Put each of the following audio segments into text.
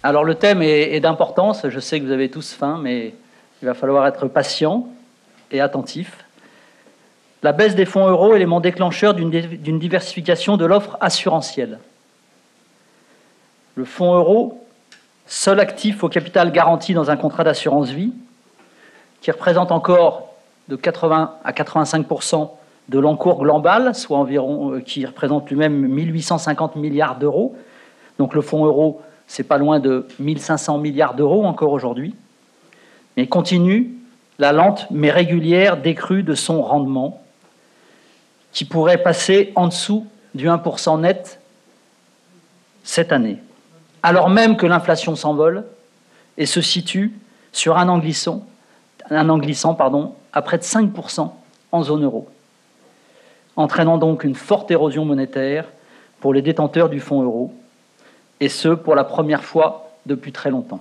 Alors le thème est d'importance, je sais que vous avez tous faim, mais il va falloir être patient et attentif. La baisse des fonds euros est l'élément déclencheur d'une diversification de l'offre assurantielle. Le fonds euro, seul actif au capital garanti dans un contrat d'assurance vie, qui représente encore de 80 à 85% de l'encours global, soit environ, qui représente lui-même 1850 milliards d'euros. Donc le fonds euro, c'est pas loin de 1500 milliards d'euros encore aujourd'hui, mais continue la lente mais régulière décrue de son rendement, qui pourrait passer en dessous du 1% net cette année, alors même que l'inflation s'envole et se situe sur un an glissant, à près de 5% en zone euro, entraînant donc une forte érosion monétaire pour les détenteurs du fonds euro, et ce, pour la première fois depuis très longtemps.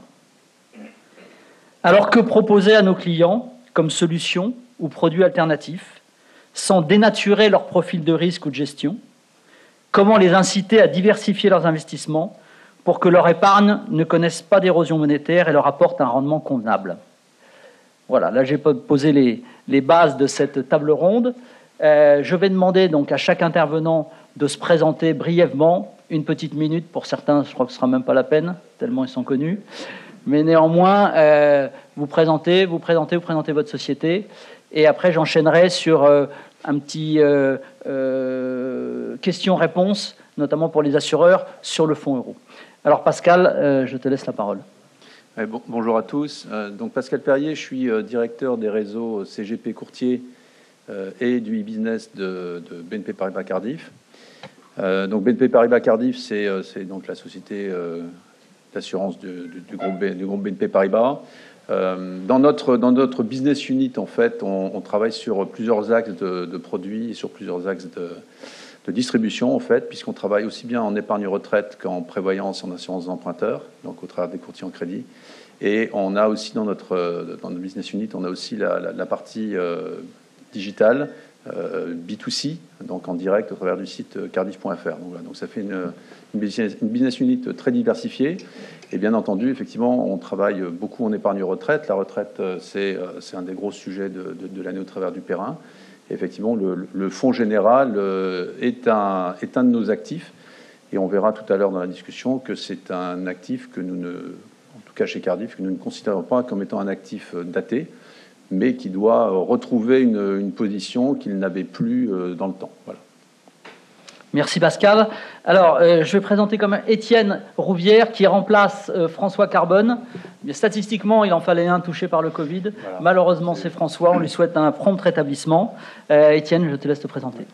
Alors que proposer à nos clients comme solution ou produit alternatif, sans dénaturer leur profil de risque ou de gestion? Comment les inciter à diversifier leurs investissements pour que leur épargne ne connaisse pas d'érosion monétaire et leur apporte un rendement convenable? Voilà, là j'ai posé les bases de cette table ronde. Je vais demander donc à chaque intervenant de se présenter brièvement, une petite minute pour certains, je crois que ce ne sera même pas la peine, tellement ils sont connus. Mais néanmoins, vous présentez votre société, et après j'enchaînerai sur un petit question-réponse, notamment pour les assureurs, sur le fonds euro. Alors Pascal, je te laisse la parole. Bonjour à tous. Donc Pascal Perrier, je suis directeur des réseaux CGP Courtier et du e-business de BNP Paribas Cardiff. Donc BNP Paribas Cardiff, c'est donc la société d'assurance du groupe BNP Paribas. Dans notre business unit, en fait, on travaille sur plusieurs axes de produits et sur plusieurs axes de distribution, en fait, puisqu'on travaille aussi bien en épargne retraite qu'en prévoyance, en assurance d'emprunteurs, donc au travers des courtiers en crédit. Et on a aussi dans notre business unit, on a aussi la partie digitale, B2C, donc en direct au travers du site cardiff.fr. Donc, voilà, donc ça fait une business unit très diversifiée. Et bien entendu, effectivement, on travaille beaucoup en épargne retraite. La retraite, c'est un des gros sujets de l'année au travers du Perrin. Et effectivement, le fonds général est un de nos actifs. Et on verra tout à l'heure dans la discussion que c'est un actif que nous ne, en tout cas chez Cardiff, que nous ne considérons pas comme étant un actif daté, mais qui doit retrouver une position qu'il n'avait plus dans le temps. Voilà. Merci Pascal. Alors, je vais présenter comme Étienne Rouvière qui remplace François Carbone. Mais statistiquement, il en fallait un touché par le Covid. Voilà. Malheureusement, c'est François. On lui souhaite un prompt rétablissement. Étienne, je te laisse te présenter.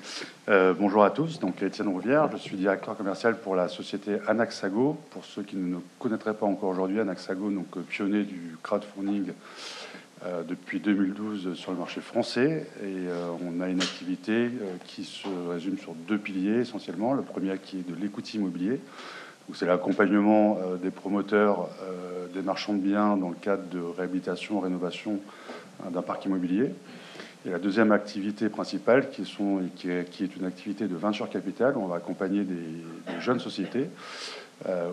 Bonjour à tous. Donc, Étienne Rouvière, je suis directeur commercial pour la société Anaxago. Pour ceux qui ne nous connaîtraient pas encore aujourd'hui, Anaxago, donc pionnier du crowdfunding depuis 2012 sur le marché français, et on a une activité qui se résume sur deux piliers essentiellement. Le premier qui est de l'equity immobilier, c'est l'accompagnement des promoteurs, des marchands de biens dans le cadre de réhabilitation, rénovation d'un parc immobilier. Et la deuxième activité principale qui est une activité de venture capital, où on va accompagner des jeunes sociétés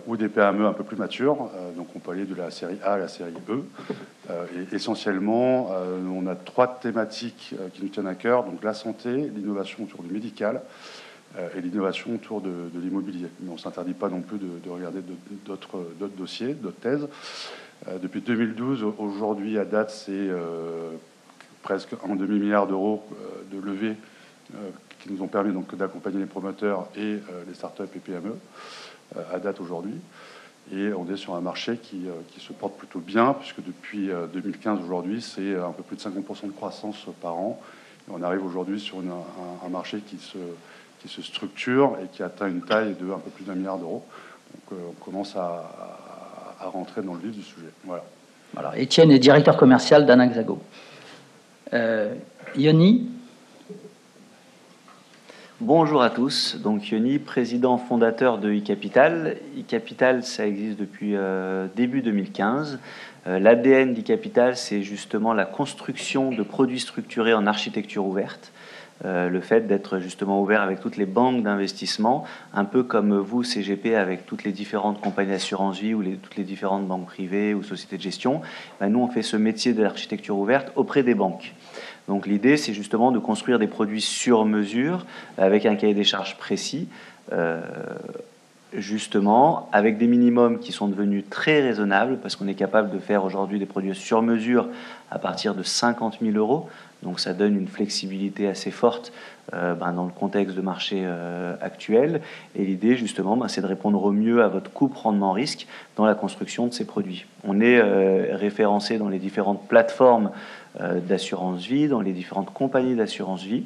ou des PME un peu plus matures, donc on peut aller de la série A à la série E. Et essentiellement, on a trois thématiques qui nous tiennent à cœur, donc la santé, l'innovation autour du médical et l'innovation autour de l'immobilier. Mais on ne s'interdit pas non plus de regarder d'autres dossiers, d'autres thèses. Depuis 2012, aujourd'hui, à date, c'est presque un demi-milliard d'euros de levée qui nous ont permis donc d'accompagner les promoteurs et les startups et PME à date aujourd'hui. Et on est sur un marché qui se porte plutôt bien, puisque depuis 2015 aujourd'hui, c'est un peu plus de 50% de croissance par an. Et on arrive aujourd'hui sur un marché qui se structure et qui atteint une taille de un peu plus d'1 milliard d'euros. Donc on commence à rentrer dans le vif du sujet. Voilà. Voilà. Étienne est directeur commercial d'Anaxago. Yoni. Bonjour à tous, donc Yoni, président fondateur de e-Capital. e-Capital, ça existe depuis début 2015. L'ADN d'e-Capital, c'est justement la construction de produits structurés en architecture ouverte. le fait d'être justement ouvert avec toutes les banques d'investissement, un peu comme vous, CGP, avec toutes les différentes compagnies d'assurance vie ou toutes les différentes banques privées ou sociétés de gestion. Nous, on fait ce métier de l'architecture ouverte auprès des banques. Donc l'idée, c'est justement de construire des produits sur mesure avec un cahier des charges précis, justement avec des minimums qui sont devenus très raisonnables parce qu'on est capable de faire aujourd'hui des produits sur mesure à partir de 50 000 euros. Donc ça donne une flexibilité assez forte dans le contexte de marché actuel. Et l'idée, justement, c'est de répondre au mieux à votre coupe-rendement-risque dans la construction de ces produits. On est référencé dans les différentes plateformes d'assurance vie, dans les différentes compagnies d'assurance vie,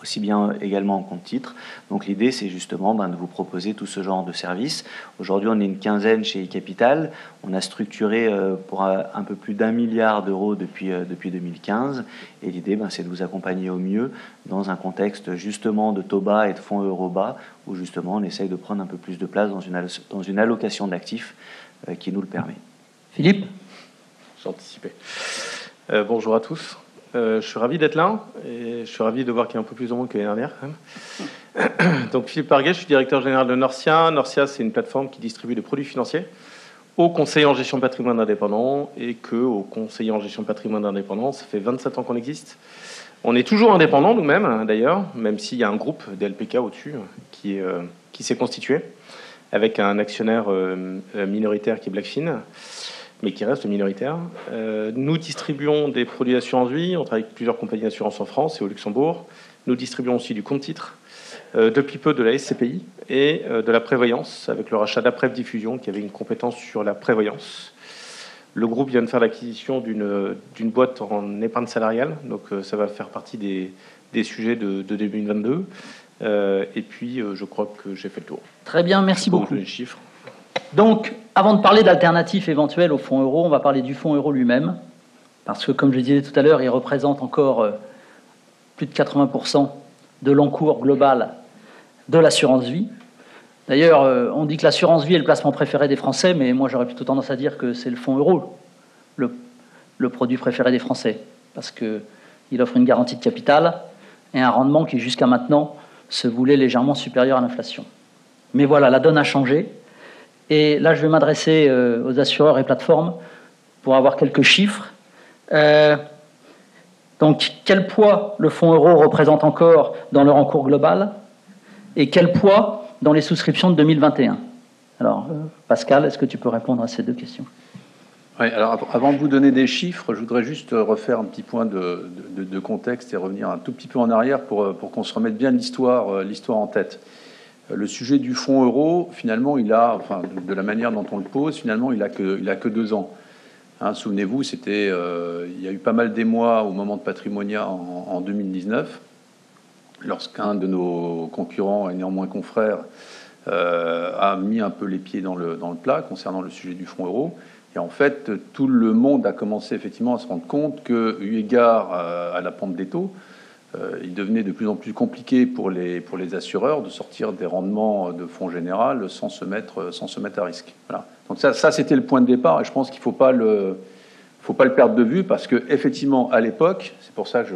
aussi bien également en compte titre. Donc l'idée, c'est justement de vous proposer tout ce genre de services. Aujourd'hui, on est une quinzaine chez iCapital. On a structuré pour un peu plus d'1 milliard d'euros depuis 2015. Et l'idée, c'est de vous accompagner au mieux dans un contexte justement de taux bas et de fonds euro bas, où justement on essaye de prendre un peu plus de place dans une allocation d'actifs qui nous le permet. Philippe ? J'anticipais. Bonjour à tous. Je suis ravi d'être là et je suis ravi de voir qu'il y a un peu plus de monde que l'année dernière. Quand même. Donc Philippe Parguet, je suis directeur général de Norcia. Norcia, c'est une plateforme qui distribue des produits financiers aux conseillers en gestion de patrimoine indépendants et aux conseillers en gestion de patrimoine indépendants. Ça fait 27 ans qu'on existe. On est toujours indépendants nous-mêmes, d'ailleurs, même s'il y a un groupe DLPK au-dessus qui s'est constitué avec un actionnaire minoritaire qui est Blackfin, mais qui reste minoritaire. Nous distribuons des produits d'assurance vie. On travaille avec plusieurs compagnies d'assurance en France et au Luxembourg. Nous distribuons aussi du compte titre, depuis peu de la SCPI et de la prévoyance, avec le rachat d'Aprev Diffusion, qui avait une compétence sur la prévoyance. Le groupe vient de faire l'acquisition d'une boîte en épargne salariale, donc ça va faire partie des sujets de 2022. Et puis, je crois que j'ai fait le tour. Très bien, merci beaucoup. Les chiffres. Donc, avant de parler d'alternatives éventuelles au fonds euro, on va parler du fonds euro lui-même, parce que, comme je disais tout à l'heure, il représente encore plus de 80% de l'encours global de l'assurance vie. D'ailleurs, on dit que l'assurance vie est le placement préféré des Français, mais moi j'aurais plutôt tendance à dire que c'est le fonds euro, le produit préféré des Français, parce qu'il offre une garantie de capital et un rendement qui, jusqu'à maintenant, se voulait légèrement supérieur à l'inflation. Mais voilà, la donne a changé. Et là, je vais m'adresser aux assureurs et plateformes pour avoir quelques chiffres. Donc, quel poids le fonds euro représente encore dans leur encours global et quel poids dans les souscriptions de 2021 ? Alors, Pascal, est-ce que tu peux répondre à ces deux questions ? Oui, alors avant de vous donner des chiffres, je voudrais juste refaire un petit point de contexte et revenir un tout petit peu en arrière pour qu'on se remette bien l'histoire en tête. Le sujet du fonds euro, finalement, de la manière dont on le pose, finalement, il a que 2 ans. Hein, souvenez-vous, il y a eu pas mal d'émois au moment de Patrimonia en 2019, lorsqu'un de nos concurrents et néanmoins confrères a mis un peu les pieds dans le plat concernant le sujet du fonds euro. Et en fait, tout le monde a commencé effectivement à se rendre compte que, eu égard à la pente des taux, il devenait de plus en plus compliqué pour les assureurs de sortir des rendements de fonds général sans se mettre à risque. Voilà. Donc ça c'était le point de départ et je pense qu'il faut pas le perdre de vue parce que effectivement à l'époque, c'est pour ça que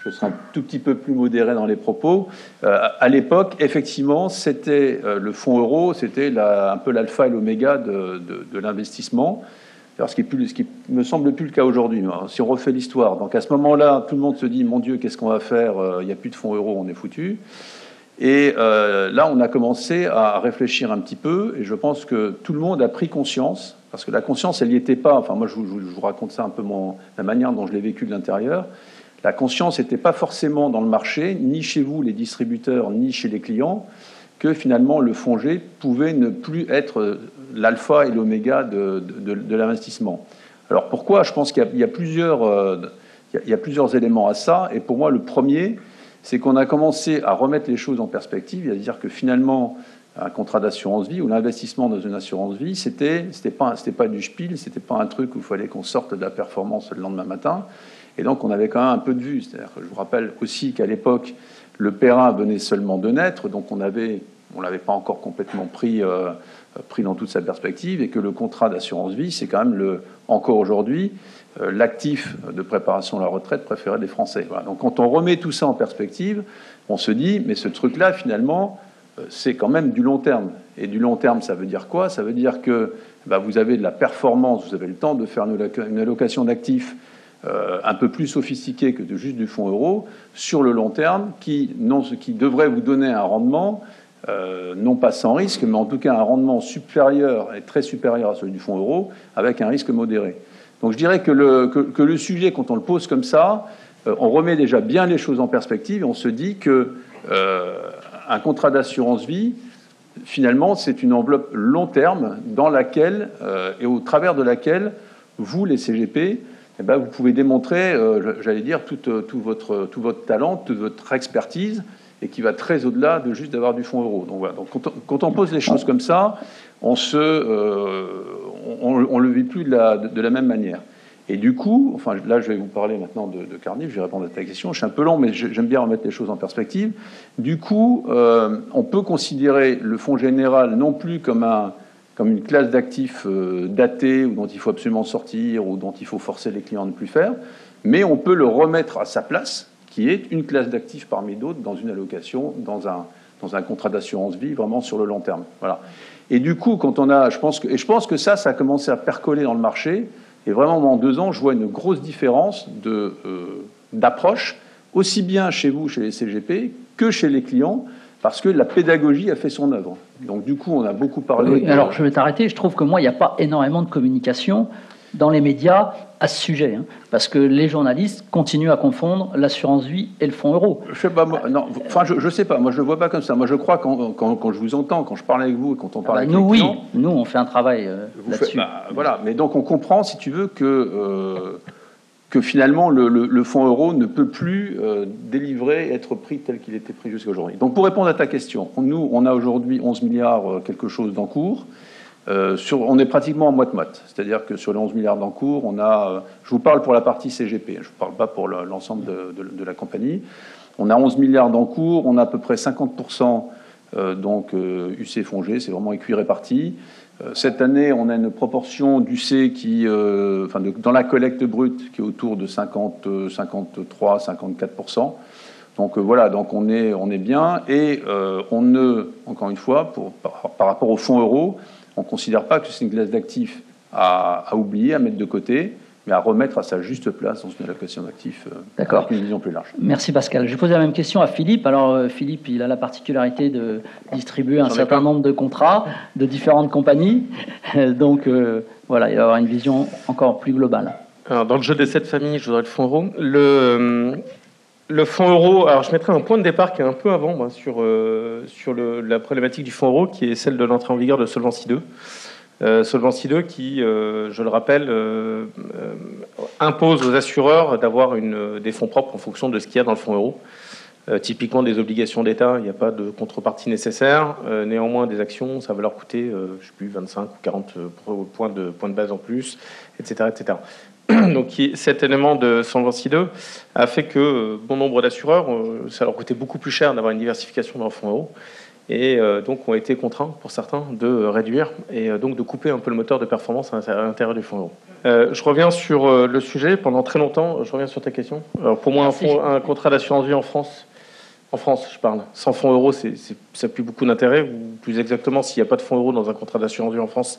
je serai un tout petit peu plus modéré dans les propos. À l'époque, effectivement, c'était le fonds euro, c'était un peu l'alpha et l'oméga de l'investissement. Alors, ce qui me semble plus le cas aujourd'hui. Si on refait l'histoire, donc à ce moment-là, tout le monde se dit, mon Dieu, qu'est-ce qu'on va faire ? Il n'y a plus de fonds euro, on est foutu. Et là, on a commencé à réfléchir un petit peu, et je pense que tout le monde a pris conscience, parce que la conscience, elle n'y était pas. Enfin, moi, je vous raconte ça un peu la manière dont je l'ai vécu de l'intérieur. La conscience n'était pas forcément dans le marché, ni chez vous, les distributeurs, ni chez les clients, que finalement le fonds G pouvait ne plus être l'alpha et l'oméga de l'investissement. Alors pourquoi ? Je pense qu'il y a plusieurs éléments à ça, et pour moi le premier, c'est qu'on a commencé à remettre les choses en perspective, et à dire que finalement un contrat d'assurance vie ou l'investissement dans une assurance vie, c'était pas du spiel, c'était pas un truc où il fallait qu'on sorte de la performance le lendemain matin, et donc on avait quand même un peu de vue. C'est-à-dire que je vous rappelle aussi qu'à l'époque, le Perrin venait seulement de naître, donc on on l'avait pas encore complètement pris dans toute sa perspective, et que le contrat d'assurance vie, c'est quand même encore aujourd'hui l'actif de préparation à la retraite préféré des Français. Voilà. Donc quand on remet tout ça en perspective, on se dit, mais ce truc-là, finalement, c'est quand même du long terme. Et du long terme, ça veut dire quoi? Ça veut dire que vous avez de la performance, vous avez le temps de faire une allocation d'actifs un peu plus sophistiquée que de juste du fonds euro sur le long terme, qui devrait vous donner un rendement, non pas sans risque, mais en tout cas un rendement supérieur et très supérieur à celui du fonds euro, avec un risque modéré. Donc je dirais que le sujet, quand on le pose comme ça, on remet déjà bien les choses en perspective et on se dit que un contrat d'assurance vie, finalement, c'est une enveloppe long terme dans laquelle et au travers de laquelle vous, les CGP, vous pouvez démontrer, j'allais dire, tout votre talent, toute votre expertise, et qui va très au-delà de juste d'avoir du fonds euro. Donc voilà. Donc quand on pose les choses comme ça, on le vit plus de la même manière. Et du coup, enfin là, je vais vous parler maintenant de Cardiff, je vais répondre à ta question. Je suis un peu long, mais j'aime bien remettre les choses en perspective. Du coup, on peut considérer le fonds général non plus comme une classe d'actifs datée, ou dont il faut absolument sortir, ou dont il faut forcer les clients à ne plus faire, mais on peut le remettre à sa place, qui est une classe d'actifs parmi d'autres dans une allocation, dans un contrat d'assurance vie, vraiment sur le long terme. Voilà. Et du coup, quand on a, je pense que ça a commencé à percoler dans le marché. Et vraiment, en 2 ans, je vois une grosse différence d'approche, aussi bien chez vous, chez les CGP, que chez les clients, parce que la pédagogie a fait son œuvre. Donc du coup, on a beaucoup parlé... Oui, alors, je vais t'arrêter. Je trouve que moi, il n'y a pas énormément de communication dans les médias à ce sujet, parce que les journalistes continuent à confondre l'assurance vie et le fonds euro. Je sais pas, je sais pas. Moi, je le vois pas comme ça. Moi, je crois quand je vous entends, quand je parle avec vous, et quand on parle avec les clients, nous, on fait un travail là-dessus. Voilà. Mais donc, on comprend, si tu veux, que finalement, le fonds euro ne peut plus délivrer, être pris tel qu'il était pris jusqu'à aujourd'hui. Donc, pour répondre à ta question, nous, on a aujourd'hui 11 milliards quelque chose d'encours. On est pratiquement en moite-moite, c'est-à-dire que sur les 11 milliards d'encours, on a, je vous parle pour la partie CGP, je ne vous parle pas pour l'ensemble de la compagnie, on a 11 milliards d'encours, on a à peu près 50% donc UC fonds G, c'est vraiment équi réparti. Cette année, on a une proportion d'UC dans la collecte brute qui est autour de 53-54%. Donc voilà, donc on est bien, et encore une fois, par rapport au fonds euro, on ne considère pas que c'est une classe d'actifs à oublier, à mettre de côté, mais à remettre à sa juste place dans une allocation d'actifs avec une vision plus large. Merci Pascal. Je vais poser la même question à Philippe. Alors Philippe, il a la particularité de distribuer un certain nombre de contrats de différentes compagnies. Donc voilà, il va avoir une vision encore plus globale. Alors, dans le jeu des 7 familles, je voudrais le fonds euro. Le fonds euro, alors je mettrai un point de départ qui est un peu avant moi, sur la problématique du fonds euro, qui est celle de l'entrée en vigueur de Solvency II. Solvency II qui, je le rappelle, impose aux assureurs d'avoir des fonds propres en fonction de ce qu'il y a dans le fonds euro. Typiquement des obligations d'État, il n'y a pas de contrepartie nécessaire. Néanmoins, des actions, ça va leur coûter, je ne sais plus, 25 ou 40 points de base en plus, etc. etc. Donc cet élément de Solvency II a fait que bon nombre d'assureurs, ça leur coûtait beaucoup plus cher d'avoir une diversification dans le fonds euro, et donc ont été contraints pour certains de réduire et donc de couper un peu le moteur de performance à l'intérieur du fonds euro. Je reviens sur le sujet pendant très longtemps. Je reviens sur ta question. Alors pour moi, un contrat d'assurance vie en France, je parle, sans fonds euro, ça n'a plus beaucoup d'intérêt. Ou plus exactement, s'il n'y a pas de fonds euro dans un contrat d'assurance vie en France,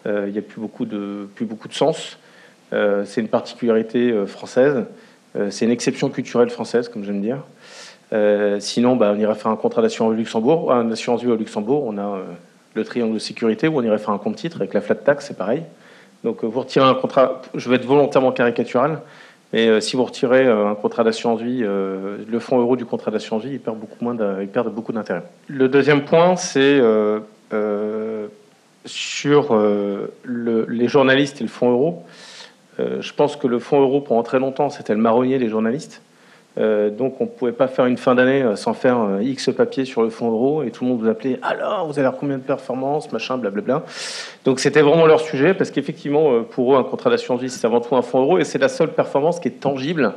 il n'y a plus beaucoup de sens. C'est une particularité française, c'est une exception culturelle française, comme j'aime dire. Sinon, on irait faire un contrat d'assurance vie au Luxembourg, on a le triangle de sécurité, où on irait faire un compte titre avec la flat tax, c'est pareil. Donc vous retirez un contrat, je vais être volontairement caricatural, mais si vous retirez un contrat d'assurance vie, le fonds euro du contrat d'assurance vie, il perd beaucoup d'intérêt. Le deuxième point, c'est sur les journalistes et le fonds euro. Je pense que le fonds euro, pendant très longtemps, c'était le marronnier des journalistes. Donc, on ne pouvait pas faire une fin d'année sans faire X papier sur le fonds euro, et tout le monde vous appelait « Alors, vous avez combien de performances, machin, blablabla ». Donc, c'était vraiment leur sujet, parce qu'effectivement, pour eux, un contrat d'assurance vie, c'est avant tout un fonds euro, et c'est la seule performance qui est tangible,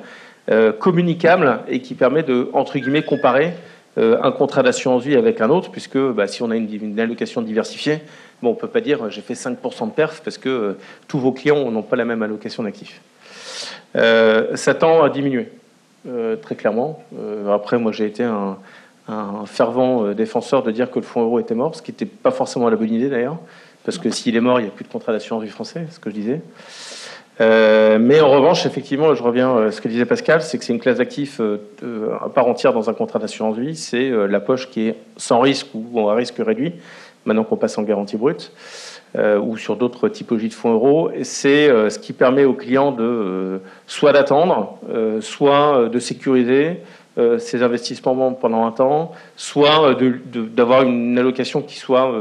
communicable, et qui permet de, entre guillemets, comparer un contrat d'assurance vie avec un autre, puisque si on a une allocation diversifiée, on ne peut pas dire j'ai fait 5% de perf parce que tous vos clients n'ont pas la même allocation d'actifs. Ça tend à diminuer, très clairement. Après, moi, j'ai été un fervent défenseur de dire que le fonds euro était mort, ce qui n'était pas forcément la bonne idée d'ailleurs, parce que s'il est mort, il n'y a plus de contrat d'assurance vie français, c'est ce que je disais. Mais en revanche, effectivement, je reviens à ce que disait Pascal, c'est que c'est une classe d'actifs à part entière dans un contrat d'assurance vie, c'est la poche qui est sans risque ou à risque réduit, maintenant qu'on passe en garantie brute, ou sur d'autres typologies de fonds euros. Et c'est ce qui permet aux clients soit d'attendre, soit de sécuriser ces investissements pendant un temps, soit d'avoir une allocation qui soit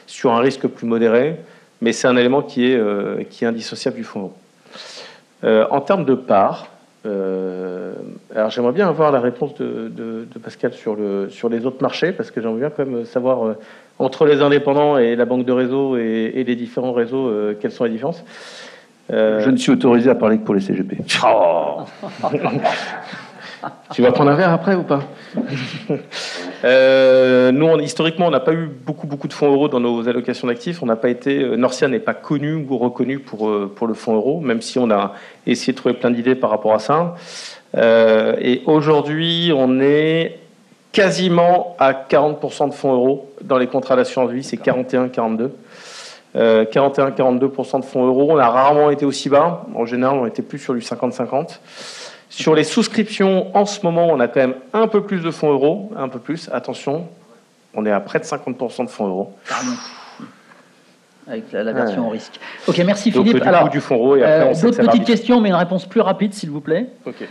sur un risque plus modéré. Mais c'est un élément qui est indissociable du fonds euro. En termes de parts, alors j'aimerais bien avoir la réponse de Pascal sur les autres marchés, parce que j'aimerais bien quand même savoir entre les indépendants et la banque de réseau et les différents réseaux, quelles sont les différences. Je ne suis autorisé à parler que pour les CGP. Oh. Tu vas prendre un verre après ou pas? Nous, historiquement, on n'a pas eu beaucoup de fonds euros dans nos allocations d'actifs. On n'a pas été, Norcia n'est pas connu ou reconnu pour le fonds euro, même si on a essayé de trouver plein d'idées par rapport à ça. Et aujourd'hui, on est quasiment à 40% de fonds euros dans les contrats d'assurance vie. C'est 41-42. 41-42% de fonds euros. On a rarement été aussi bas. En général, on était plus sur du 50-50. Sur les souscriptions, en ce moment, on a quand même un peu plus de fonds euros, un peu plus. Attention, on est à près de 50% de fonds euros. Pardon. Avec la version au risque. Ok, merci donc, Philippe. Alors, du fonds euro et après, d'autres petites questions, mais une réponse plus rapide, s'il vous plaît. Okay.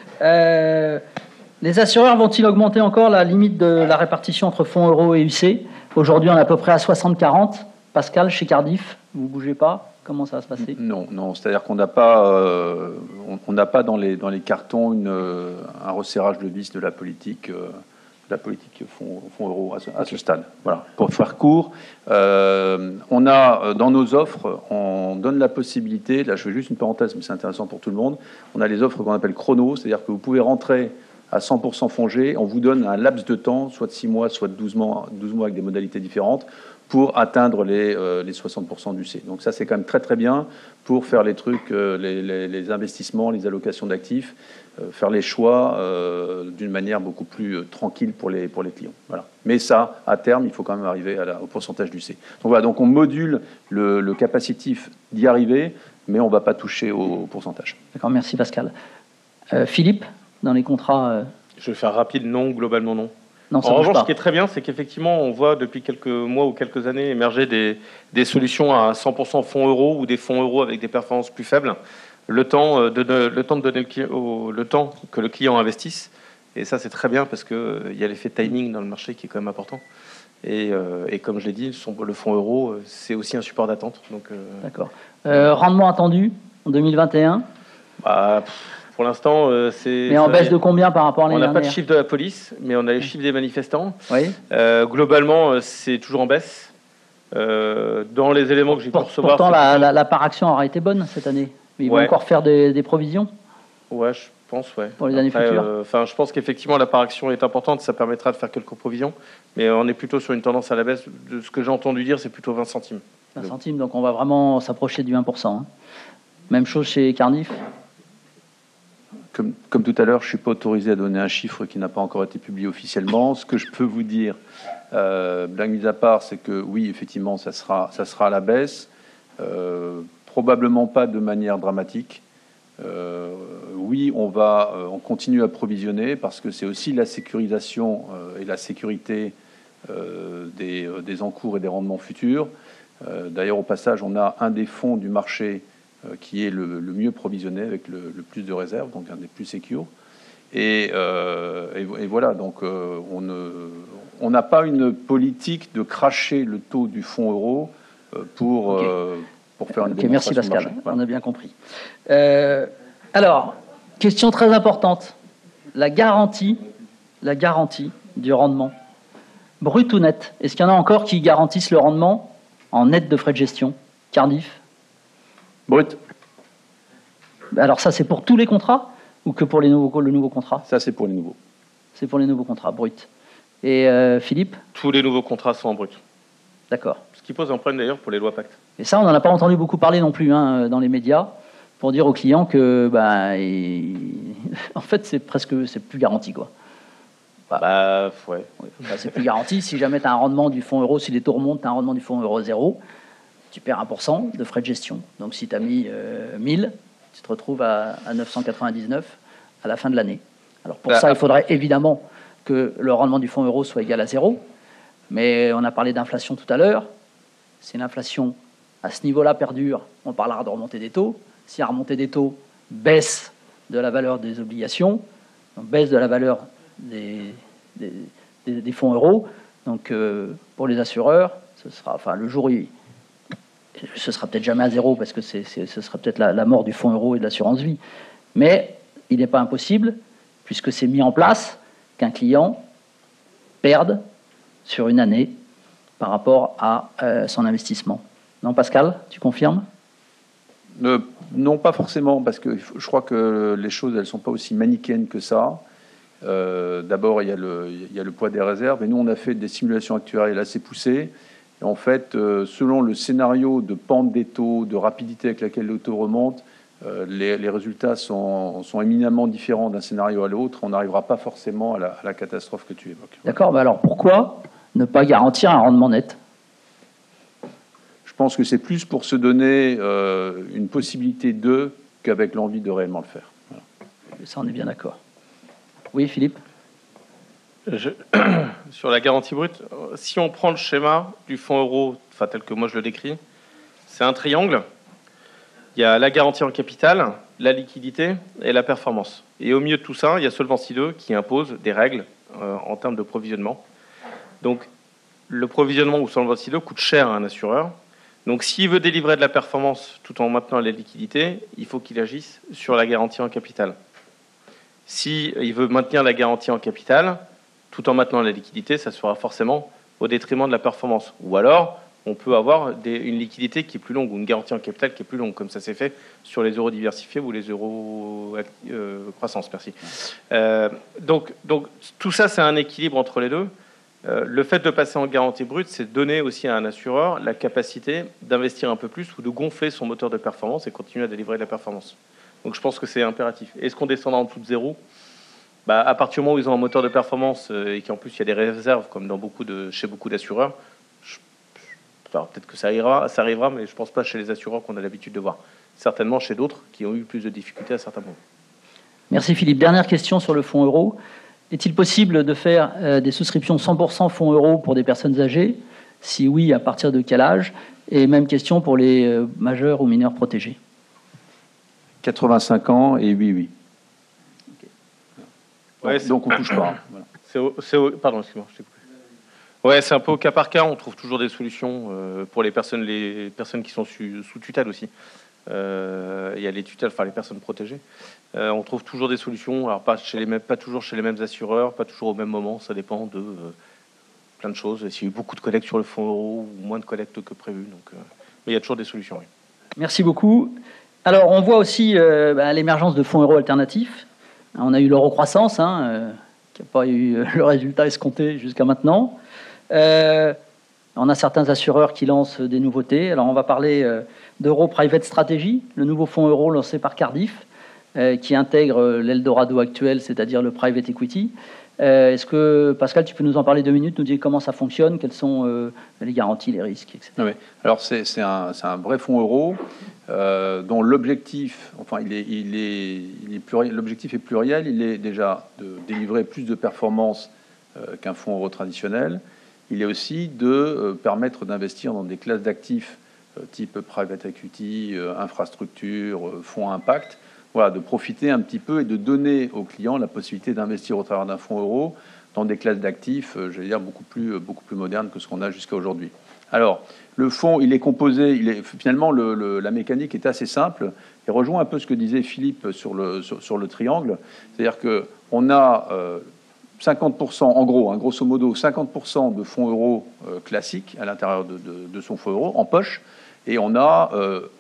Les assureurs vont-ils augmenter encore la limite de la répartition entre fonds euros et UC? Aujourd'hui, on est à peu près à 60-40. Pascal, chez Cardif, vous ne bougez pas? Comment ça va se passer? Non. C'est-à-dire qu'on n'a pas, dans les cartons un resserrage de vis de la politique fonds euro à ce stade. Voilà. Pour faire court, on a dans nos offres, on donne la possibilité. Là, je fais juste une parenthèse, mais c'est intéressant pour tout le monde. On a les offres qu'on appelle chrono, c'est-à-dire que vous pouvez rentrer à 100% fongé. On vous donne un laps de temps, soit de 6 mois, soit de 12 mois avec des modalités différentes, pour atteindre les 60% du C. Donc ça, c'est quand même très bien pour faire les trucs, les investissements, les allocations d'actifs, faire les choix d'une manière beaucoup plus tranquille pour les clients. Voilà. Mais ça, à terme, il faut quand même arriver au pourcentage du C. Donc voilà, donc on module le capacitif d'y arriver, mais on ne va pas toucher au pourcentage. D'accord, merci Pascal. Philippe, dans les contrats... Je vais faire rapide, non, globalement non. Non, en revanche, ce qui est très bien, c'est qu'effectivement, on voit depuis quelques mois ou quelques années émerger des solutions à 100% fonds euros ou des fonds euros avec des performances plus faibles, le temps de donner le temps que le client investisse. Et ça, c'est très bien parce qu'il y a l'effet timing dans le marché qui est quand même important. Et comme je l'ai dit, le fonds euro, c'est aussi un support d'attente. D'accord. Rendement attendu en 2021 Pour l'instant, c'est... Mais en baisse de combien par rapport à l'année dernière? On n'a pas de chiffre de la police, mais on a les chiffres des manifestants. Oui. Globalement, c'est toujours en baisse. Dans les éléments que j'ai pu recevoir... Pourtant, la part action aura été bonne cette année. Mais ils vont encore faire des provisions? Ouais, je pense, ouais. Pour les années futures. Je pense qu'effectivement, la part action est importante. Ça permettra de faire quelques provisions. Mais on est plutôt sur une tendance à la baisse. De ce que j'ai entendu dire, c'est plutôt 20 centimes. 20 centimes, donc on va vraiment s'approcher du 1%. Hein. Même chose chez Cardif? Comme tout à l'heure, je ne suis pas autorisé à donner un chiffre qui n'a pas encore été publié officiellement. Ce que je peux vous dire, blague mise à part, c'est que oui, effectivement, ça sera à la baisse. Probablement pas de manière dramatique. Oui, on continue à provisionner parce que c'est aussi la sécurisation et la sécurité des encours et des rendements futurs. D'ailleurs, au passage, on a un des fonds du marché qui est le mieux provisionné avec le plus de réserves, donc un des plus sécures. Et voilà, donc on n'a pas une politique de cracher le taux du fonds euro pour faire une démonstration. Merci Pascal, marché. Voilà. on a bien compris. Alors, question très importante, la garantie du rendement, brut ou net? Est-ce qu'il y en a encore qui garantissent le rendement en net de frais de gestion? Cardif? Brut. Alors ça, c'est pour tous les contrats ou que pour le nouveau contrat? Ça, c'est pour les nouveaux. C'est pour les nouveaux contrats, brut. Et Philippe? Tous les nouveaux contrats sont en brut. D'accord. Ce qui pose un problème d'ailleurs pour les lois Pacte. Et ça, on n'en a pas entendu beaucoup parler non plus dans les médias, pour dire aux clients que, en fait, c'est plus garanti, quoi. Ouais. C'est plus garanti. Si jamais tu as un rendement du fonds euro, si les taux remontent, tu as un rendement du fonds euro 0, tu perds 1% de frais de gestion. Donc si tu as mis 1000, tu te retrouves à 999 à la fin de l'année. Alors pour ça, il faudrait évidemment que le rendement du fonds euro soit égal à 0. Mais on a parlé d'inflation tout à l'heure. Si l'inflation à ce niveau-là perdure, on parlera de remontée des taux. Si la remontée des taux baisse de la valeur des obligations, donc baisse de la valeur des fonds euros, donc pour les assureurs, ce sera, le jour où ce sera peut-être jamais à 0 parce que ce sera peut-être la mort du fonds euro et de l'assurance vie. Mais il n'est pas impossible, puisque c'est mis en place, qu'un client perde sur une année par rapport à son investissement. Non, Pascal, tu confirmes ? Non, pas forcément, parce que je crois que les choses, elles ne sont pas aussi manichéennes que ça. D'abord, il y a le poids des réserves, et nous, on a fait des simulations actuarielles assez poussées. Et en fait, selon le scénario de pente des taux, de rapidité avec laquelle le taux remonte, les résultats sont éminemment différents d'un scénario à l'autre. On n'arrivera pas forcément à la catastrophe que tu évoques. D'accord, mais alors pourquoi ne pas garantir un rendement net ? Je pense que c'est plus pour se donner une possibilité qu'avec l'envie de réellement le faire. Voilà. Ça, on est bien d'accord. Oui, Philippe ? Sur la garantie brute, si on prend le schéma du fonds euro, tel que moi je le décris, c'est un triangle. Il y a la garantie en capital, la liquidité et la performance. Et au milieu de tout ça, il y a Solvency II qui impose des règles en termes de provisionnement. Donc, le provisionnement ou Solvency II coûte cher à un assureur. Donc, s'il veut délivrer de la performance tout en maintenant la liquidité, il faut qu'il agisse sur la garantie en capital. S'il veut maintenir la garantie en capital, tout en maintenant la liquidité, ça sera forcément au détriment de la performance. Ou alors, on peut avoir une liquidité qui est plus longue ou une garantie en capital qui est plus longue, comme ça s'est fait sur les euros diversifiés ou les euros croissance. Merci. Donc, tout ça, c'est un équilibre entre les deux. Le fait de passer en garantie brute, c'est donner aussi à un assureur la capacité d'investir un peu plus ou de gonfler son moteur de performance et continuer à délivrer de la performance. Donc je pense que c'est impératif. Est-ce qu'on descendra en dessous de 0 ? À partir du moment où ils ont un moteur de performance et qu'en plus il y a des réserves, comme chez beaucoup d'assureurs, peut-être que ça arrivera, mais je ne pense pas chez les assureurs qu'on a l'habitude de voir. Certainement chez d'autres qui ont eu plus de difficultés à certains moments. Merci Philippe. Dernière question sur le fonds euro. Est-il possible de faire des souscriptions 100% fonds euro pour des personnes âgées ? Si oui, à partir de quel âge ? Et même question pour les majeurs ou mineurs protégés. 85 ans et oui. Ouais, donc on ne touche pas. Voilà. Pardon, excuse-moi, je t'ai coupé. Ouais, c'est un peu au cas par cas. On trouve toujours des solutions pour les personnes qui sont sous tutelle aussi. Il y a les tutelles, les personnes protégées. On trouve toujours des solutions. Alors pas toujours chez les mêmes assureurs, pas toujours au même moment. Ça dépend de plein de choses. S'il y a eu beaucoup de collectes sur le fonds euro ou moins de collectes que prévu. Mais il y a toujours des solutions. Oui. Merci beaucoup. Alors, on voit aussi l'émergence de fonds euro alternatifs. On a eu l'euro-croissance, qui n'a pas eu le résultat escompté jusqu'à maintenant. On a certains assureurs qui lancent des nouveautés. Alors, on va parler d'Euro Private Strategy, le nouveau fonds euro lancé par Cardiff, qui intègre l'Eldorado actuel, c'est-à-dire le private equity. Est-ce que, Pascal, tu peux nous en parler 2 minutes, nous dire comment ça fonctionne, quelles sont les garanties, les risques, etc. Oui. Alors, c'est un vrai fonds euro dont l'objectif, l'objectif est pluriel. Il est déjà de délivrer plus de performances qu'un fonds euro traditionnel. Il est aussi de permettre d'investir dans des classes d'actifs type private equity, infrastructure, fonds impact. Voilà, de profiter un petit peu et de donner aux clients la possibilité d'investir au travers d'un fonds euro dans des classes d'actifs, beaucoup plus modernes que ce qu'on a jusqu'à aujourd'hui. Alors, le fonds, il est composé, finalement, la mécanique est assez simple et rejoint un peu ce que disait Philippe sur le triangle. C'est-à-dire qu'on a 50%, en gros, grosso modo, 50% de fonds euros classiques à l'intérieur de son fonds euro en poche. Et on a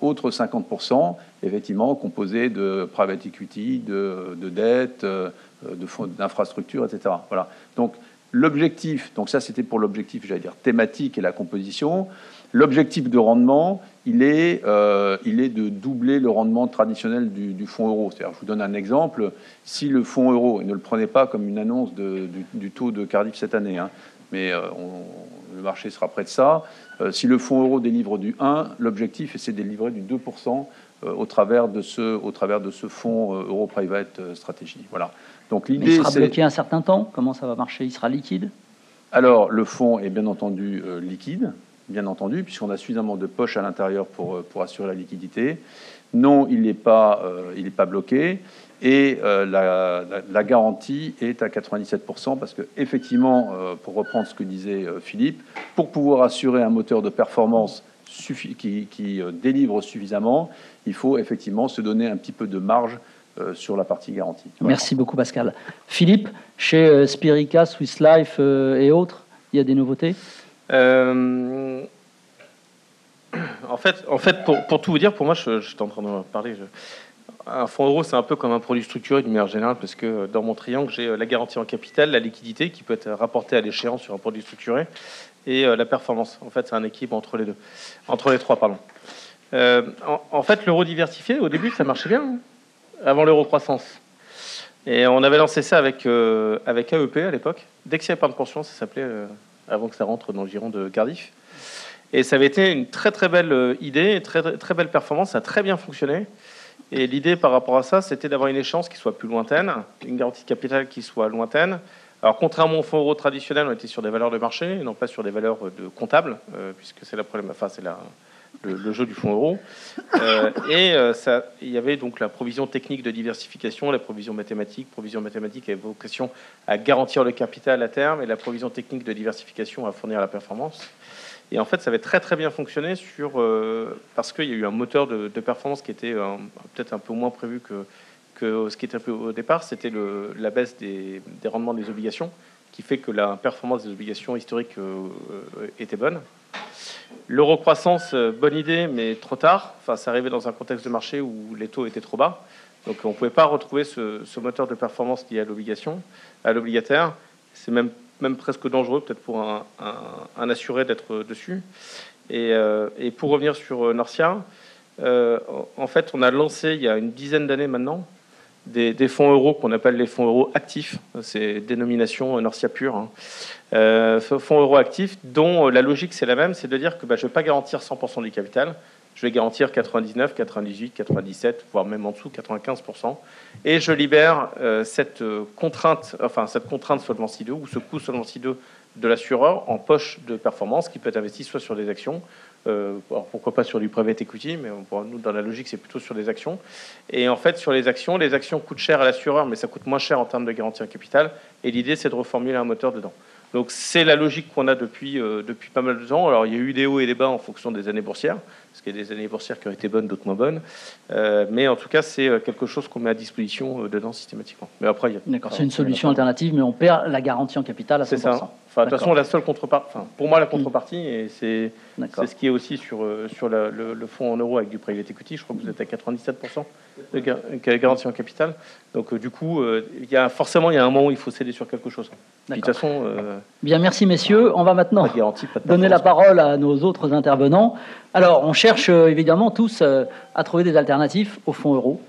autres 50%, effectivement, composés de private equity, de dettes, de fonds d'infrastructure, etc. Voilà. Donc, L'objectif, donc ça c'était pour l'objectif, j'allais dire, thématique et la composition. L'objectif de rendement, il est de doubler le rendement traditionnel du fonds euro. C'est-à-dire, je vous donne un exemple. Si le fonds euro, et ne le prenez pas comme une annonce du taux de Cardiff cette année, hein, mais le marché sera près de ça. Si le fonds euro délivre du 1, l'objectif, c'est de délivrer du 2% au travers de ce fonds euro private stratégie. Voilà. Donc l'idée, il sera bloqué un certain temps. Comment ça va marcher? Il sera liquide? Alors, le fonds est bien entendu liquide, bien entendu, puisqu'on a suffisamment de poches à l'intérieur pour assurer la liquidité. Non, il n'est pas bloqué. Et la garantie est à 97%, parce que effectivement, pour reprendre ce que disait Philippe, pour pouvoir assurer un moteur de performance qui délivre suffisamment, il faut effectivement se donner un petit peu de marge sur la partie garantie. Voilà. Merci beaucoup, Pascal. Philippe, chez Spirica, Swiss Life et autres, il y a des nouveautés? En fait, pour tout vous dire, pour moi, je suis en train de parler. Un fonds euro, c'est un peu comme un produit structuré d'une manière générale, parce que dans mon triangle, j'ai la garantie en capital, la liquidité qui peut être rapportée à l'échéance sur un produit structuré, et la performance. En fait, c'est un équilibre entre les deux, entre les trois, pardon. En fait, l'euro diversifié, au début, ça marchait bien, hein, avant l'euro croissance. Et on avait lancé ça avec AEP à l'époque. Dès qu'il n'y avait pas de pension, ça s'appelait, avant que ça rentre dans le giron de Cardiff. Et ça avait été une très très belle idée, très très belle performance, ça a très bien fonctionné. Et l'idée par rapport à ça, c'était d'avoir une échéance qui soit plus lointaine, une garantie de capital qui soit lointaine. Alors contrairement au fonds euro traditionnel, on était sur des valeurs de marché, et non pas sur des valeurs de comptables, puisque c'est le jeu du fonds euro. Il y avait donc la provision technique de diversification, la provision mathématique avait vocation à garantir le capital à terme, et la provision technique de diversification à fournir la performance. Et en fait, ça avait très très bien fonctionné parce qu'il y a eu un moteur de performance qui était peut-être un peu moins prévu que ce qui était prévu au départ. C'était la baisse des rendements des obligations, qui fait que la performance des obligations historiques était bonne. L'euro croissance, bonne idée, mais trop tard. Enfin, ça arrivait dans un contexte de marché où les taux étaient trop bas. Donc on ne pouvait pas retrouver ce moteur de performance lié à l'obligataire. C'est même presque dangereux peut-être pour un assuré d'être dessus. Et pour revenir sur Norcia, en fait, on a lancé il y a une dizaine d'années maintenant des fonds euros qu'on appelle les fonds euros actifs. C'est dénomination Norcia pure. Hein. Fonds euros actifs dont la logique c'est la même, c'est de dire que je ne vais pas garantir 100% du capital, je vais garantir 99, 98, 97, voire même en dessous, 95%. Et je libère cette contrainte Solvency 2 ou ce coût Solvency 2 de l'assureur en poche de performance qui peut être investi soit sur des actions, alors pourquoi pas sur du private equity, mais pour nous, dans la logique, c'est plutôt sur des actions. Et en fait, sur les actions coûtent cher à l'assureur, mais ça coûte moins cher en termes de garantie en capital. Et l'idée, c'est de reformuler un moteur dedans. Donc c'est la logique qu'on a depuis pas mal de temps. Alors il y a eu des hauts et des bas en fonction des années boursières, parce qu'il y a des années boursières qui ont été bonnes, d'autres moins bonnes. Mais en tout cas, c'est quelque chose qu'on met à disposition dedans systématiquement. Mais après, d'accord, c'est une solution alternative, mais on perd la garantie en capital à 100%. C'est ça. Enfin, de toute façon, la seule contrepartie, pour moi, la contrepartie, et c'est ce qui est aussi sur le fonds en euros avec du private equity. Je crois que vous êtes à 97% de garantie en capital. Donc du coup, il y a un moment où il faut céder sur quelque chose. Puis, de toute façon, bien, merci messieurs. On va maintenant donner la parole à nos autres intervenants. Alors, on cherche évidemment tous à trouver des alternatives au fonds euro,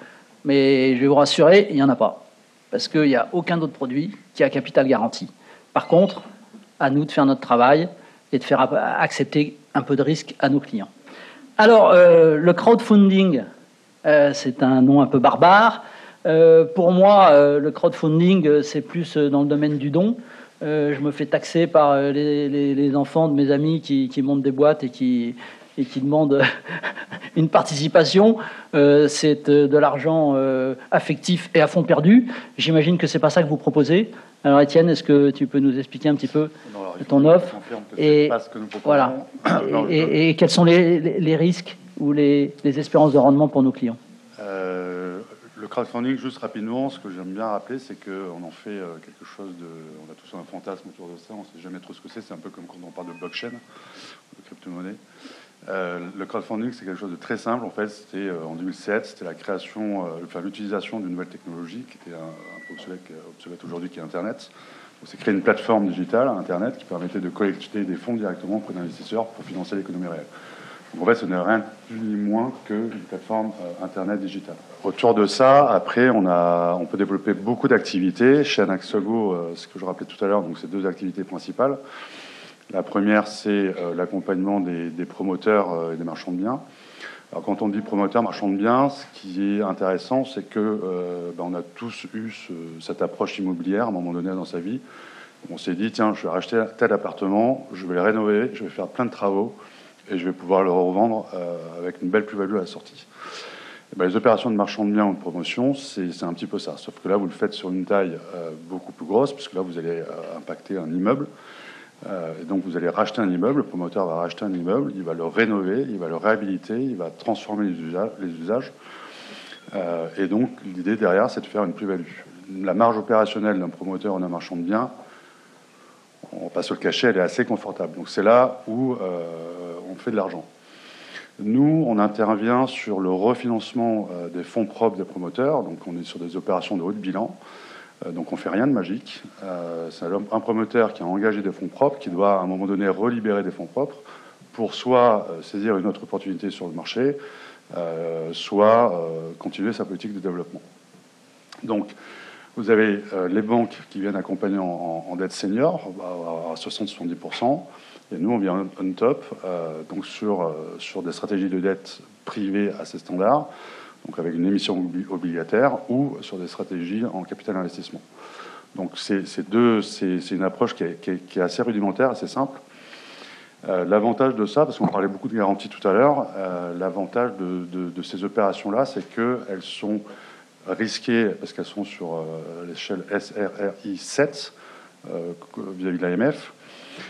mais je vais vous rassurer, il n'y en a pas, parce qu'il n'y a aucun autre produit qui a capital garanti. Par contre, à nous de faire notre travail et de faire accepter un peu de risque à nos clients. Alors, le crowdfunding, c'est un nom un peu barbare. Pour moi, le crowdfunding, c'est plus dans le domaine du don. Je me fais taxer par les enfants de mes amis qui montent des boîtes et qui demandent une participation. C'est de l'argent affectif et à fond perdu. J'imagine que c'est pas ça que vous proposez. Alors Étienne, est-ce que tu peux nous expliquer un petit peu ton offre et voilà et quels sont les risques ou les espérances de rendement pour nos clients? Le crowdfunding, juste rapidement, ce que j'aime bien rappeler, c'est qu'on en fait quelque chose de... On a tous un fantasme autour de ça, on ne sait jamais trop ce que c'est. C'est un peu comme quand on parle de blockchain, de crypto-monnaie. Le crowdfunding, c'est quelque chose de très simple. En fait, c'était en 2007, c'était la création, l'utilisation d'une nouvelle technologie qui était un peu obsolète aujourd'hui, qui est Internet. C'est créer une plateforme digitale, Internet, qui permettait de collecter des fonds directement auprès d'investisseurs pour financer l'économie réelle. Donc en fait, ce n'est rien ni moins qu'une plateforme Internet digitale. Autour de ça, après, on peut développer beaucoup d'activités. Chez Anaxago, ce que je rappelais tout à l'heure, donc c'est 2 activités principales. La première, c'est l'accompagnement des promoteurs et des marchands de biens. Alors quand on dit promoteur, marchand de biens, ce qui est intéressant, c'est que on a tous eu cette approche immobilière à un moment donné dans sa vie. On s'est dit, tiens, je vais racheter tel appartement, je vais le rénover, je vais faire plein de travaux et je vais pouvoir le revendre avec une belle plus-value à la sortie. Et les opérations de marchand de biens ou de promotion, c'est un petit peu ça. Sauf que là, vous le faites sur une taille beaucoup plus grosse, puisque là, vous allez impacter un immeuble. Et donc vous allez racheter un immeuble, le promoteur va racheter un immeuble, il va le rénover, il va le réhabiliter, il va transformer les usages. Et donc l'idée derrière, c'est de faire une plus-value. La marge opérationnelle d'un promoteur ou d'un marchand de biens, on va pas se le cacher, elle est assez confortable. Donc c'est là où on fait de l'argent. Nous, on intervient sur le refinancement des fonds propres des promoteurs, donc on est sur des opérations de haut de bilan. Donc on ne fait rien de magique. C'est un promoteur qui a engagé des fonds propres, qui doit à un moment donné relibérer des fonds propres pour soit saisir une autre opportunité sur le marché, soit continuer sa politique de développement. Donc vous avez les banques qui viennent accompagner en dette senior à 60-70%, et nous on vient on top, donc sur des stratégies de dette privée assez standards, donc avec une émission obligataire, ou sur des stratégies en capital investissement. Donc c'est une approche qui est assez rudimentaire, assez simple. L'avantage de ça, parce qu'on parlait beaucoup de garanties tout à l'heure, l'avantage de ces opérations-là, c'est qu'elles sont risquées, parce qu'elles sont sur l'échelle SRRI 7, vis-à-vis de l'AMF.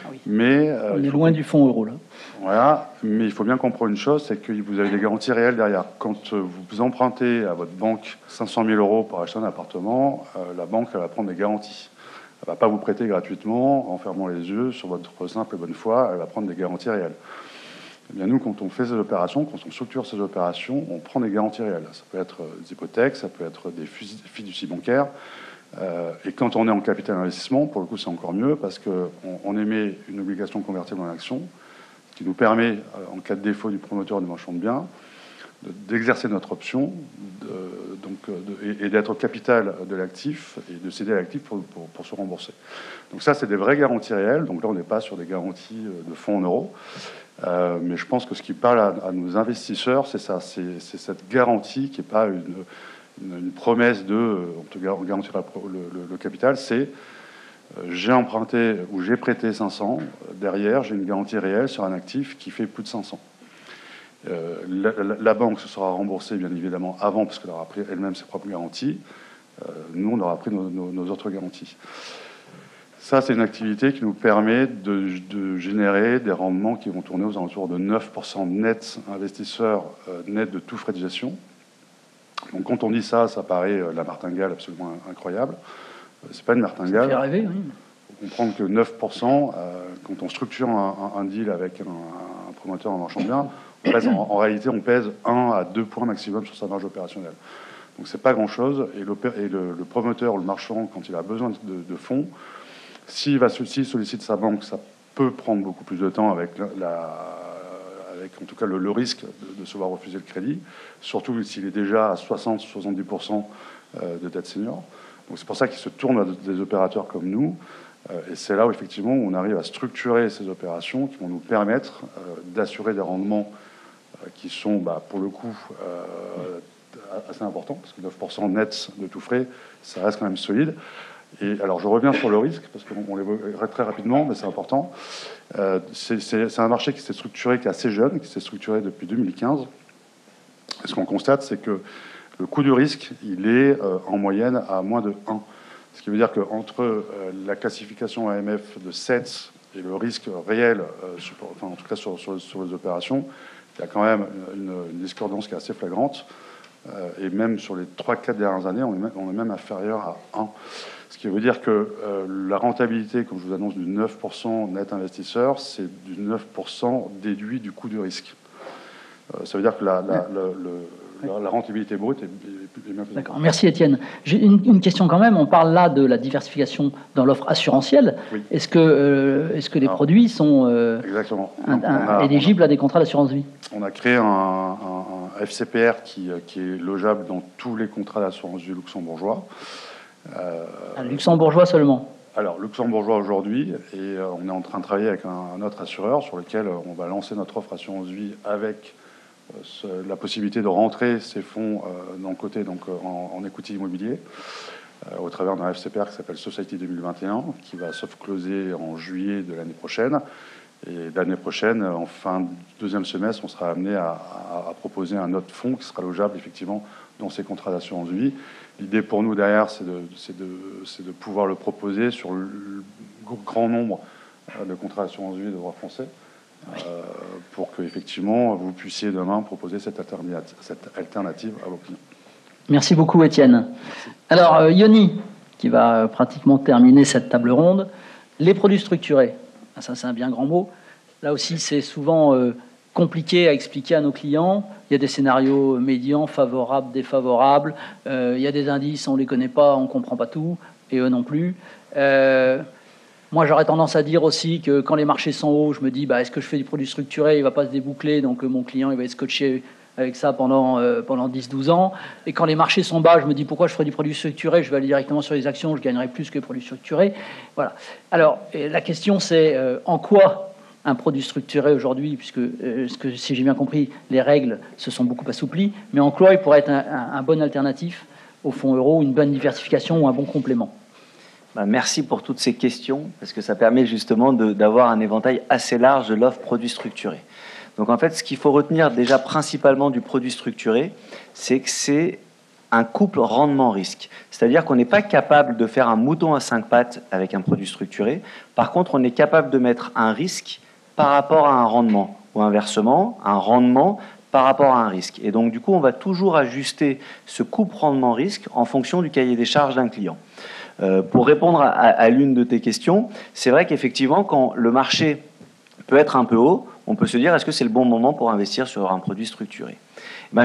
Ah oui. Mais on est loin du fonds euro, là. Voilà, mais il faut bien comprendre une chose, c'est que vous avez des garanties réelles derrière. Quand vous empruntez à votre banque 500 000 euros pour acheter un appartement, la banque elle va prendre des garanties. Elle ne va pas vous prêter gratuitement en fermant les yeux sur votre simple et bonne foi, elle va prendre des garanties réelles. Eh bien, nous, quand on fait ces opérations, quand on structure ces opérations, on prend des garanties réelles. Ça peut être des hypothèques, ça peut être des fiducies bancaires. Et quand on est en capital investissement, pour le coup, c'est encore mieux parce qu'on émet une obligation convertible en action qui nous permet, en cas de défaut du promoteur du marchand de biens, d'exercer notre option et d'être au capital de l'actif et de céder l'actif pour se rembourser. Donc ça, c'est des vraies garanties réelles. Donc là, on n'est pas sur des garanties de fonds en euros. Mais je pense que ce qui parle à nos investisseurs, c'est ça, c'est cette garantie qui n'est pas une promesse on te garantira le capital, c'est j'ai emprunté ou j'ai prêté 500, derrière j'ai une garantie réelle sur un actif qui fait plus de 500. La banque se sera remboursée bien évidemment avant parce qu'elle aura pris elle-même ses propres garanties. Nous, on aura pris nos autres garanties. Ça, c'est une activité qui nous permet de générer des rendements qui vont tourner aux alentours de 9% net investisseurs, net de tout frais de gestion. Donc quand on dit ça, ça paraît la martingale absolument incroyable. C'est pas une martingale. Ça fait rêver, oui. Il faut comprendre que 9%, quand on structure un deal avec un promoteur en marchand de biens, en réalité, on pèse 1 à 2 points maximum sur sa marge opérationnelle. Donc c'est pas grand-chose. Et le promoteur ou le marchand, quand il a besoin de fonds, s'il sollicite sa banque, ça peut prendre beaucoup plus de temps avec en tout cas le risque de se voir refuser le crédit, surtout s'il est déjà à 60-70% de dette senior. Donc c'est pour ça qu'il se tourne à des opérateurs comme nous, et c'est là où effectivement on arrive à structurer ces opérations qui vont nous permettre d'assurer des rendements qui sont pour le coup assez importants, parce que 9% net de tout frais, ça reste quand même solide. Et alors je reviens sur le risque, parce qu'on l'évoquera très rapidement, mais c'est important. C'est un marché qui s'est structuré, qui est assez jeune, qui s'est structuré depuis 2015. Et ce qu'on constate, c'est que le coût du risque, il est en moyenne à moins de 1. Ce qui veut dire qu'entre la classification AMF de 7 et le risque réel, en tout cas sur les opérations, il y a quand même une discordance qui est assez flagrante. Et même sur les 3-4 dernières années, on est même inférieur à 1. Ce qui veut dire que la rentabilité, comme je vous annonce, du 9% net investisseur, c'est du 9% déduit du coût du risque. Ça veut dire que la rentabilité brute est bien plus D'accord. Merci Étienne. J'ai une question quand même. On parle là de la diversification dans l'offre assurantielle. Oui. Est-ce que les produits sont exactement. éligibles à des contrats d'assurance vie? On a créé un FCPR qui est logeable dans tous les contrats d'assurance vie luxembourgeois. Un luxembourgeois seulement? Alors, luxembourgeois aujourd'hui, et on est en train de travailler avec un autre assureur sur lequel on va lancer notre offre assurance vie avec la possibilité de rentrer ces fonds d'un côté, donc en equity immobilier, au travers d'un FCPR qui s'appelle Society 2021, qui va soft-closer en juillet de l'année prochaine. Et l'année prochaine, en fin de deuxième semestre, on sera amené à proposer un autre fonds qui sera logeable effectivement dans ces contrats d'assurance vie. L'idée pour nous derrière, c'est de pouvoir le proposer sur le grand nombre de contrats d'assurance vie de droit français, pour que effectivement vous puissiez demain proposer cette alternative à vos clients. Merci beaucoup Étienne. Alors Yoni, qui va pratiquement terminer cette table ronde, les produits structurés. Ça, c'est un bien grand mot. Là aussi, c'est souvent compliqué à expliquer à nos clients. Il y a des scénarios médians, favorables, défavorables. Il y a des indices, on ne les connaît pas, on ne comprend pas tout, et eux non plus. Moi, j'aurais tendance à dire aussi que quand les marchés sont hauts, je me dis, est-ce que je fais du produit structuré? Il ne va pas se déboucler, donc mon client il va être scotché avec ça pendant 10-12 ans. Et quand les marchés sont bas, je me dis, pourquoi je ferais du produit structuré? Je vais aller directement sur les actions, je gagnerai plus que le produit structuré. Voilà. Alors, la question, c'est en quoi un produit structuré aujourd'hui, puisque si j'ai bien compris, les règles se sont beaucoup assouplies, mais en quoi il pourrait être un bon alternatif au fonds euro, une bonne diversification ou un bon complément? Merci pour toutes ces questions, parce que ça permet justement d'avoir un éventail assez large de l'offre produit structuré. Donc en fait, ce qu'il faut retenir déjà principalement du produit structuré, c'est que c'est un couple rendement-risque. C'est-à-dire qu'on n'est pas capable de faire un mouton à 5 pattes avec un produit structuré. Par contre, on est capable de mettre un risque par rapport à un rendement, ou inversement, un rendement par rapport à un risque. Et donc du coup, on va toujours ajuster ce couple rendement-risque en fonction du cahier des charges d'un client. Pour répondre à l'une de tes questions, c'est vrai qu'effectivement, quand le marché peut être un peu haut, on peut se dire, est-ce que c'est le bon moment pour investir sur un produit structuré?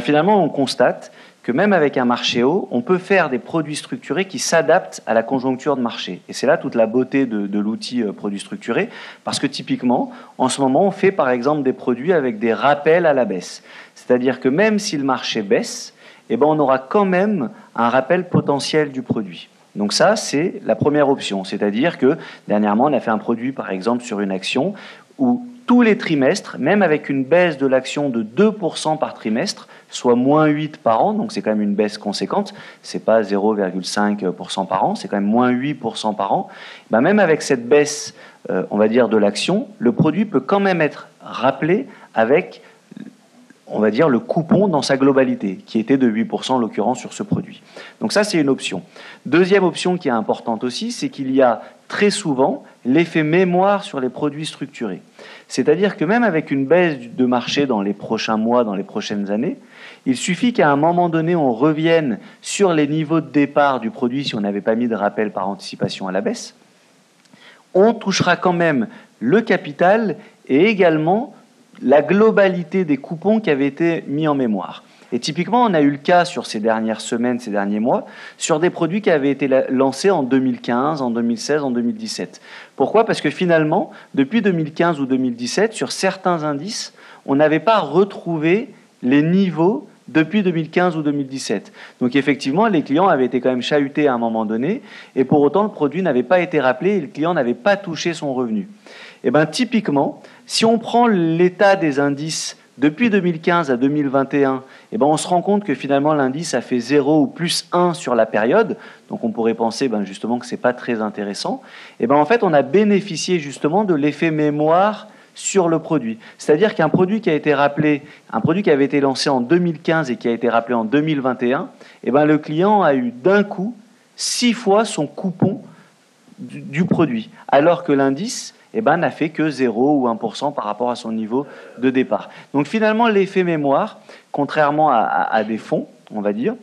Finalement, on constate que même avec un marché haut, on peut faire des produits structurés qui s'adaptent à la conjoncture de marché. Et c'est là toute la beauté de l'outil produit structuré, parce que typiquement, en ce moment, on fait par exemple des produits avec des rappels à la baisse. C'est-à-dire que même si le marché baisse, on aura quand même un rappel potentiel du produit. Donc ça, c'est la première option. C'est-à-dire que dernièrement, on a fait un produit, par exemple, sur une action où tous les trimestres, même avec une baisse de l'action de 2% par trimestre, soit moins 8 par an, donc c'est quand même une baisse conséquente, c'est pas 0,5% par an, c'est quand même moins 8% par an, même avec cette baisse, on va dire, de l'action, le produit peut quand même être rappelé avec, on va dire, le coupon dans sa globalité, qui était de 8% en l'occurrence sur ce produit. Donc ça, c'est une option. Deuxième option qui est importante aussi, c'est qu'il y a très souvent l'effet mémoire sur les produits structurés. C'est-à-dire que même avec une baisse de marché dans les prochains mois, dans les prochaines années, il suffit qu'à un moment donné, on revienne sur les niveaux de départ du produit si on n'avait pas mis de rappel par anticipation à la baisse. On touchera quand même le capital et également la globalité des coupons qui avaient été mis en mémoire. Et typiquement, on a eu le cas sur ces dernières semaines, ces derniers mois, sur des produits qui avaient été lancés en 2015, en 2016, en 2017. Pourquoi? Parce que finalement, depuis 2015 ou 2017, sur certains indices, on n'avait pas retrouvé les niveaux depuis 2015 ou 2017. Donc effectivement, les clients avaient été quand même chahutés à un moment donné, et pour autant, le produit n'avait pas été rappelé et le client n'avait pas touché son revenu. Et typiquement, si on prend l'état des indices depuis 2015 à 2021, on se rend compte que finalement l'indice a fait 0 ou plus 1 sur la période, donc on pourrait penser justement que ce n'est pas très intéressant. En fait, on a bénéficié justement de l'effet mémoire sur le produit. C'est-à-dire qu'un produit qui a été rappelé, un produit qui avait été lancé en 2015 et qui a été rappelé en 2021, le client a eu d'un coup 6 fois son coupon du produit, alors que l'indice n'a fait que 0 ou 1% par rapport à son niveau de départ. Donc finalement, l'effet mémoire, contrairement à des fonds, on va dire,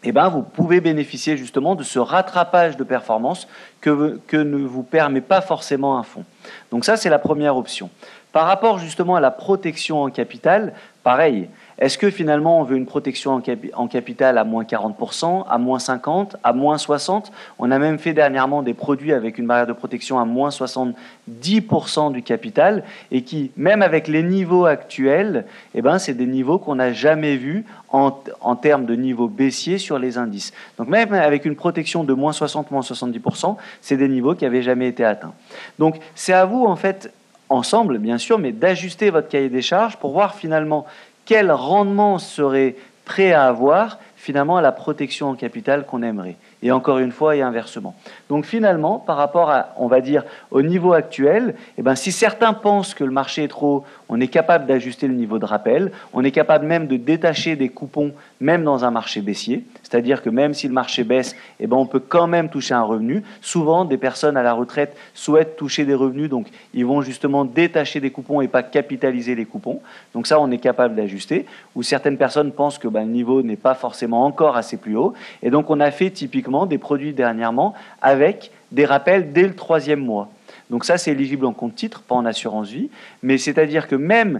vous pouvez bénéficier justement de ce rattrapage de performance que ne vous permet pas forcément un fonds. Donc ça, c'est la première option. Par rapport justement à la protection en capital, pareil. Est-ce que finalement on veut une protection en capital à moins 40%, à moins 50%, à moins 60%? On a même fait dernièrement des produits avec une barrière de protection à moins 70% du capital et qui, même avec les niveaux actuels, eh ben, c'est des niveaux qu'on n'a jamais vus en termes de niveau baissier sur les indices. Donc même avec une protection de moins 60, moins 70%, c'est des niveaux qui n'avaient jamais été atteints. Donc c'est à vous en fait, ensemble bien sûr, mais d'ajuster votre cahier des charges pour voir finalement quel rendement serait prêt à avoir finalement à la protection en capital qu'on aimerait. Et encore une fois, et inversement. Donc finalement, par rapport à, on va dire, au niveau actuel, eh ben, si certains pensent que le marché est trop haut, on est capable d'ajuster le niveau de rappel, on est capable même de détacher des coupons, même dans un marché baissier, c'est-à-dire que même si le marché baisse, eh ben, on peut quand même toucher un revenu. Souvent, des personnes à la retraite souhaitent toucher des revenus, donc ils vont justement détacher des coupons et pas capitaliser les coupons. Donc ça, on est capable d'ajuster. Ou certaines personnes pensent que ben, le niveau n'est pas forcément encore assez plus haut. Et donc on a fait typiquement des produits dernièrement avec des rappels dès le 3e mois. Donc ça, c'est éligible en compte titre, pas en assurance vie. Mais c'est-à-dire que même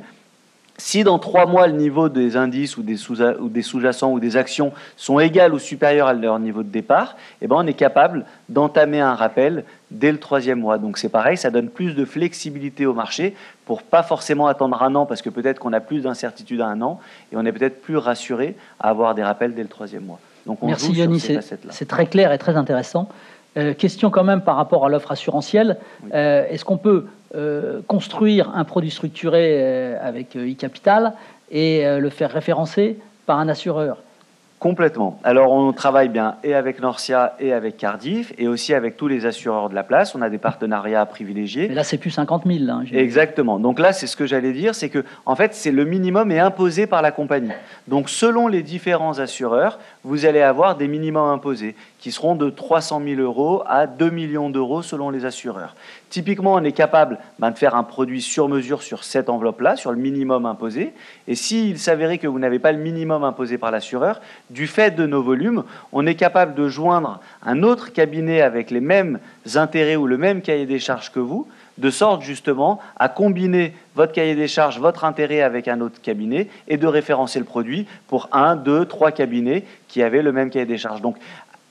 si dans 3 mois, le niveau des indices ou des sous-jacents ou des actions sont égales ou supérieurs à leur niveau de départ, eh ben on est capable d'entamer un rappel dès le 3e mois. Donc c'est pareil, ça donne plus de flexibilité au marché pour pas forcément attendre un an parce que peut-être qu'on a plus d'incertitude à un an et on est peut-être plus rassuré à avoir des rappels dès le 3e mois. Donc on Merci joue Yannis, sur ces facettes-là. c'est très clair et très intéressant. Question quand même par rapport à l'offre assurantielle. Oui. Est-ce qu'on peut construire un produit structuré avec e-capital et le faire référencer par un assureur? Complètement. Alors, on travaille bien et avec Norcia et avec Cardif et aussi avec tous les assureurs de la place. On a des partenariats privilégiés. Mais là, c'est plus 50 000. Hein, exactement. Donc là, c'est ce que j'allais dire, c'est que en fait, c'est le minimum est imposé par la compagnie. Donc, selon les différents assureurs, vous allez avoir des minimums imposés qui seront de 300 000 euros à 2 millions d'euros selon les assureurs. Typiquement, on est capable de faire un produit sur mesure sur cette enveloppe-là, sur le minimum imposé. Et s'il s'avérait que vous n'avez pas le minimum imposé par l'assureur, du fait de nos volumes, on est capable de joindre un autre cabinet avec les mêmes intérêts ou le même cahier des charges que vous, de sorte justement à combiner votre cahier des charges, votre intérêt avec un autre cabinet et de référencer le produit pour 1, 2, 3 cabinets qui avaient le même cahier des charges. Donc,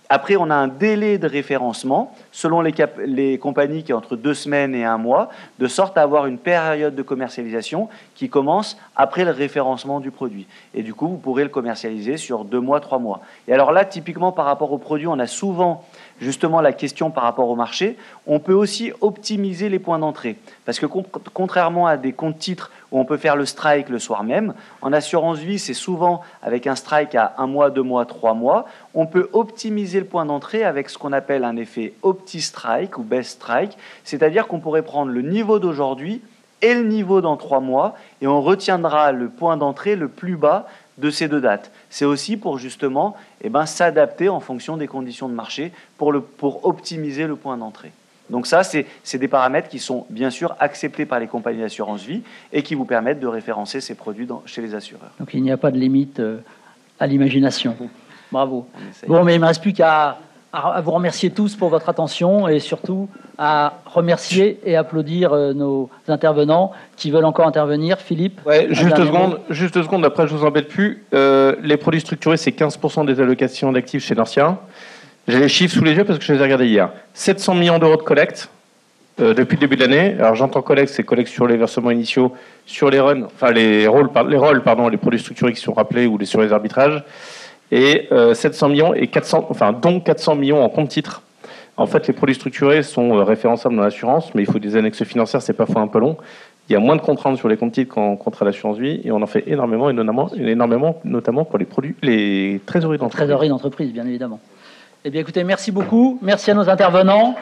après, on a un délai de référencement selon les compagnies qui est entre 2 semaines et 1 mois, de sorte à avoir une période de commercialisation qui commence après le référencement du produit. Et du coup, vous pourrez le commercialiser sur 2 mois, 3 mois. Et alors là, typiquement, par rapport au produit, on a souvent justement la question par rapport au marché. On peut aussi optimiser les points d'entrée. Parce que contrairement à des comptes titres où on peut faire le strike le soir même, en assurance vie, c'est souvent avec un strike à 1 mois, 2 mois, 3 mois. On peut optimiser le point d'entrée avec ce qu'on appelle un effet opti-strike ou best strike, c'est-à-dire qu'on pourrait prendre le niveau d'aujourd'hui et le niveau dans 3 mois et on retiendra le point d'entrée le plus bas de ces 2 dates. C'est aussi pour justement s'adapter en fonction des conditions de marché pour optimiser le point d'entrée. Donc ça, c'est des paramètres qui sont bien sûr acceptés par les compagnies d'assurance vie et qui vous permettent de référencer ces produits chez les assureurs. Donc il n'y a pas de limite à l'imagination. Bravo. Bon, mais il ne me reste plus qu'à vous remercier tous pour votre attention et surtout à remercier et applaudir nos intervenants qui veulent encore intervenir. Philippe, ouais, juste 2 secondes, après je ne vous embête plus. Les produits structurés, c'est 15% des allocations d'actifs chez Norcia. J'ai les chiffres sous les yeux parce que je les ai regardés hier. 700 millions d'euros de collecte depuis le début de l'année. Alors j'entends collecte, c'est collecte sur les versements initiaux, sur les runs, enfin les produits structurés qui sont rappelés ou sur les arbitrages. Et 700 millions et 400, donc 400 millions en compte titre. En fait, les produits structurés sont référençables dans l'assurance, mais il faut des annexes financières, c'est parfois un peu long. Il y a moins de contraintes sur les comptes titres qu'en contrat d'assurance vie, et on en fait énormément, notamment pour les trésoreries d'entreprise. Trésoreries d'entreprise, bien évidemment. Eh bien, écoutez, merci beaucoup. Merci à nos intervenants.